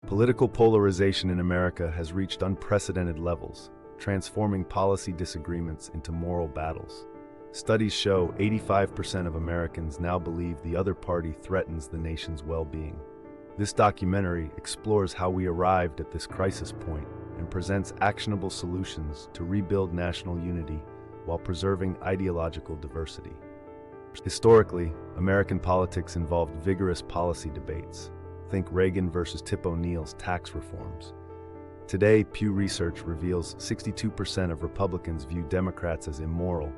Political polarization in America has reached unprecedented levels, transforming policy disagreements into moral battles. Studies show 85% of Americans now believe the other party threatens the nation's well-being. This documentary explores how we arrived at this crisis point and presents actionable solutions to rebuild national unity while preserving ideological diversity. Historically, American politics involved vigorous policy debates. Think Reagan versus Tip O'Neill's tax reforms. Today, Pew Research reveals 62% of Republicans view Democrats as immoral,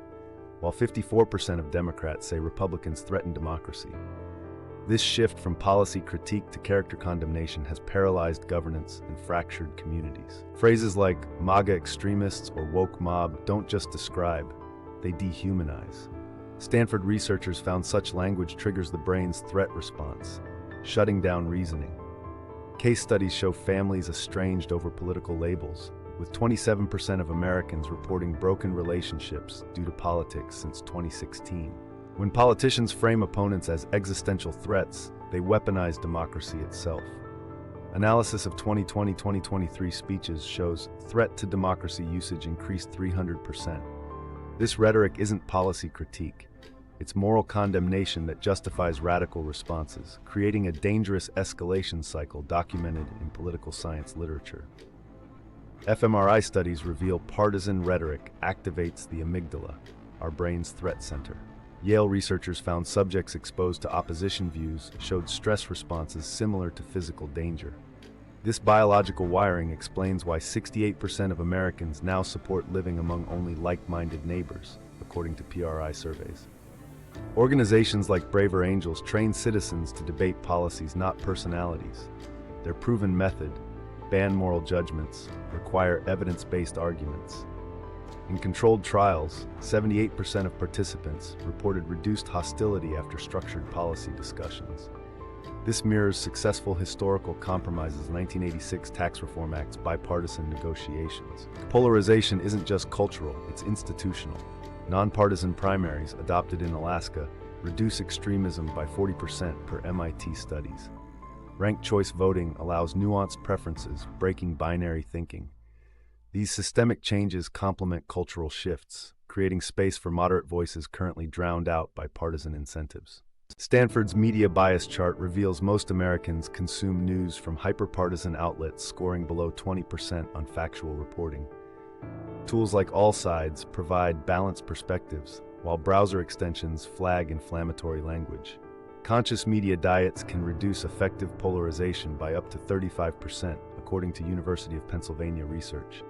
while 54% of Democrats say Republicans threaten democracy. This shift from policy critique to character condemnation has paralyzed governance and fractured communities. Phrases like MAGA extremists or woke mob don't just describe, they dehumanize. Stanford researchers found such language triggers the brain's threat response, shutting down reasoning. Case studies show families estranged over political labels, with 27% of Americans reporting broken relationships due to politics since 2016. When politicians frame opponents as existential threats, they weaponize democracy itself. Analysis of 2020-2023 speeches shows threat to democracy usage increased 300%. This rhetoric isn't policy critique. It's moral condemnation that justifies radical responses, creating a dangerous escalation cycle documented in political science literature. fMRI studies reveal partisan rhetoric activates the amygdala, our brain's threat center. Yale researchers found subjects exposed to opposition views showed stress responses similar to physical danger. This biological wiring explains why 68% of Americans now support living among only like-minded neighbors, according to PRI surveys. Organizations like Braver Angels train citizens to debate policies, not personalities. Their proven method, ban moral judgments, require evidence-based arguments. In controlled trials, 78% of participants reported reduced hostility after structured policy discussions. This mirrors successful historical compromises 1986 Tax Reform Act's bipartisan negotiations. Polarization isn't just cultural, it's institutional. Nonpartisan primaries, adopted in Alaska, reduce extremism by 40% per MIT studies. Ranked choice voting allows nuanced preferences, breaking binary thinking. These systemic changes complement cultural shifts, creating space for moderate voices currently drowned out by partisan incentives. Stanford's media bias chart reveals most Americans consume news from hyperpartisan outlets scoring below 20% on factual reporting. Tools like All Sides provide balanced perspectives, while browser extensions flag inflammatory language. Conscious media diets can reduce effective polarization by up to 35%, according to University of Pennsylvania research.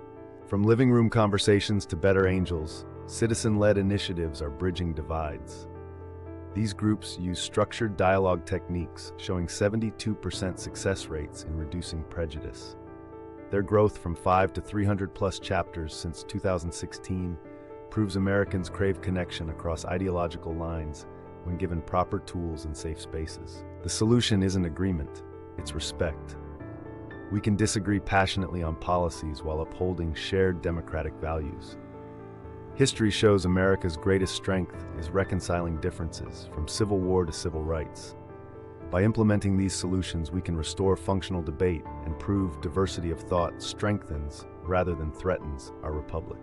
From living room conversations to Better Angels, citizen-led initiatives are bridging divides. These groups use structured dialogue techniques, showing 72% success rates in reducing prejudice. Their growth from 5 to 300+ chapters since 2016 proves Americans crave connection across ideological lines when given proper tools and safe spaces. The solution isn't agreement, it's respect. We can disagree passionately on policies while upholding shared democratic values. History shows America's greatest strength is reconciling differences, from civil war to civil rights. By implementing these solutions, we can restore functional debate and prove diversity of thought strengthens rather than threatens our republic.